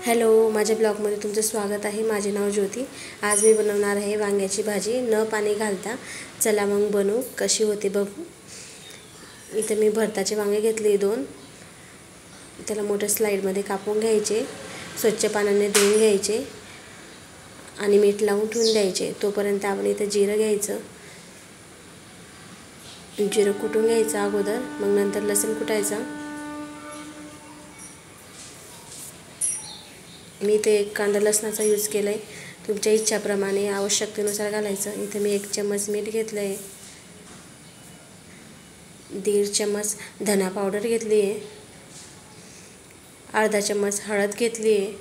Hello, माझ्या ब्लॉगमध्ये तुमचं स्वागत आहे। माझे नाव ज्योती। आज मी बनवणार आहे वांग्याची भाजी न पाणी घालता। चला मग बनवू, कशी होते बघू। इथे मी भरताचे वांगे घेतले 2। त्याला मोठ्या स्लाइडमध्ये कापून घ्यायचे, स्वच्छ पाण्याने धुवून घ्यायचे आणि मीठ लावून ठेवून द्यायचे। तोपर्यंत आपण इथे जिरं घ्यायचं, जिरं कुटून घ्यायचं अगोदर, मग नंतर लसूण कुटायचा। मी इथे 1 कांदा लसणाचा यूज केला आहे, तुमच्या इच्छाप्रमाणे आवश्यकतेनुसार घालायचं। इथे मी 1 चम्मच मीठ घेतलं आहे, 1.5 चम्मच धना पावडर घेतली आहे, अर्धा चम्मच हळद घेतली आहे,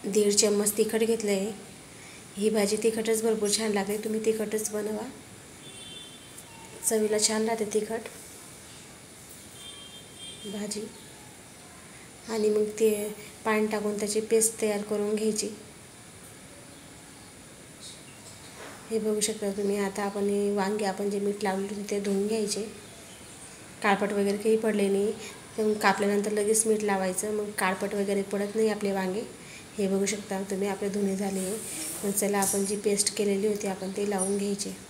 1.5 चम्मच तिखट घेतलं आहे। ही भाजी तिखटच भरपूर छान लागते, तुम्ही तिखटच बनवा, चवीला छान राहते तिखट भाजी। आणि मग ते पाणी टाकून त्याची पेस्ट तयार करून घ्यायची। हे बघू शकता तुम्ही। आता आपण वांगे आपण जे मीठ लावले होते ते धुवून घ्यायचे, काळपट वगैरे काही पडले नाही। तर कापल्यानंतर लगेच मीठ लावायचं, मग काळपट वगैरे पडत नाही आपले वांगे। हे बघू शकता तुम्ही, आपले धुणे झाले आहे। मग चला आपण जी पेस्ट केलेली होती आपण ते लावून घ्यायचे।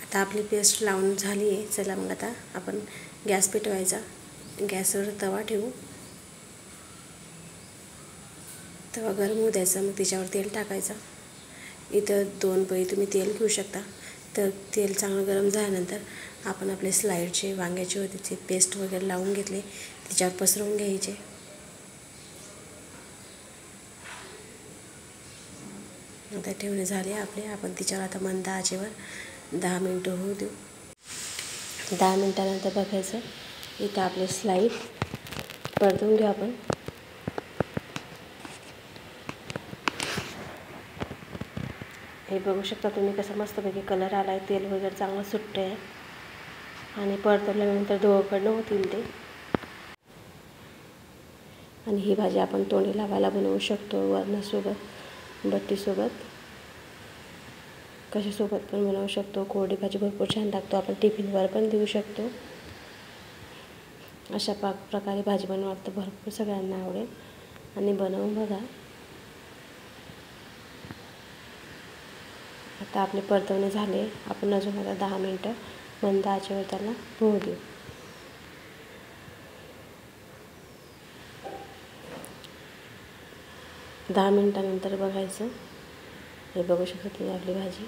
आता आपली पेस्ट लावून झाली आहे। चला मग आता आपण गॅस पेटवायचा, गॅसवर तवा ठेवू, तवा गरम होऊ द्यायचा, मग त्याच्यावर तेल टाकायचं। इथं 2 पळी तुम्ही तेल घेऊ शकता। तर तेल चांगलं गरम झाल्यानंतर आपण आपले स्लाइडचे वांग्याचे होते ते पेस्ट वगैरे लावून घेतले, त्याच्यावर पसरवून घ्यायचे। आता ठेवणे झाले आपले, आपण तिच्यावर आता मंद आचेवर 10 मिनिटं होऊ देऊ। 10 मिनिटानंतर बघायचं, इथं आपले स्लाइड परतून घेऊ आपण। हे बघू शकता तुम्ही कसं मस्तपैकी कलर आला आहे, तेल वगैरे चांगलं सुटतं आहे आणि परतवल्यानंतर दोघीकडनं होतील ते। आणि ही भाजी आपण तोंडी लावायला बनवू शकतो, वरणासोबत, बट्टीसोबत, कशासोबत पण बनवू शकतो। कोरडी भाजी भरपूर छान लागतो, आपण टिफिनवर पण देऊ शकतो। अशा प्रकारे भाजी बनवलं तर भरपूर सगळ्यांना आवडेल आणि बनवून बघा। आता आपले परतवणे झाले, आपण अजून आता 10 मिनिटं मंद आचेवर त्याला होऊ देऊ। दहा मिनिटानंतर बघायचं, हे बघू शकता तुम्ही आपली भाजी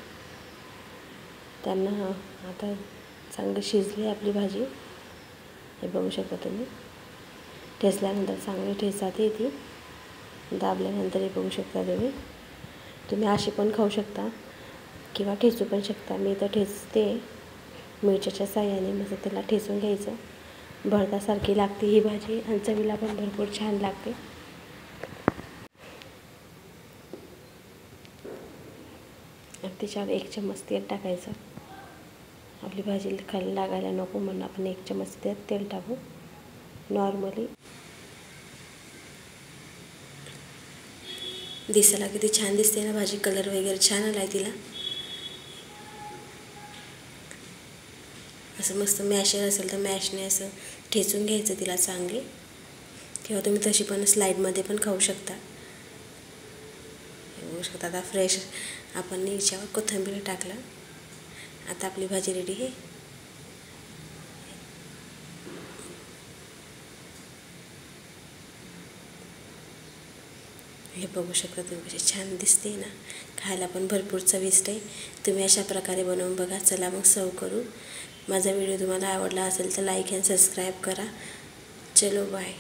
त्यांना आता चांगली शिजली आपली भाजी। हे बघू शकता तुम्ही, ठेचल्यानंतर चांगली ठेचात येते, दाबल्यानंतर हे बघू शकता तुम्ही अशी पण खाऊ शकता किंवा ठेचू पण शकता। मी तर ठेचते मिरच्याच्या साह्याने, मग त्याला ठेचून घ्यायचं। भरतासारखी लागते ही भाजी आणि चवीला पण भरपूर छान लागते। त्याच्यावर 1 चम्मच तेल टाकायचं, आपली भाजी खाली लागायला नको म्हणून आपण 1 चम्मच तेल टाकू नॉर्मली। दिसायला किती छान दिसते ना भाजी, कलर वगैरे छान आला आहे तिला। असं मस्त मॅशर असेल तर मॅशने असं ठेचून घ्यायचं तिला चांगली, किंवा तुम्ही तशी पण स्लाइडमध्ये पण खाऊ शकता। बघू शकता आता फ्रेश आपण याच्यावर कोथिंबीर टाकलं। आता आपली भाजी रेडी आहे। हे बघू शकता तुम्ही, कशी छान दिसते ना, खायला पण भरपूर चविष्ट आहे. तुम्ही अशा प्रकारे बनवून बघा. चला मग सर्व करू. माझा व्हिडिओ तुम्हाला आवडला असेल तर लाईक अँड सबस्क्राईब करा. चलो बाय.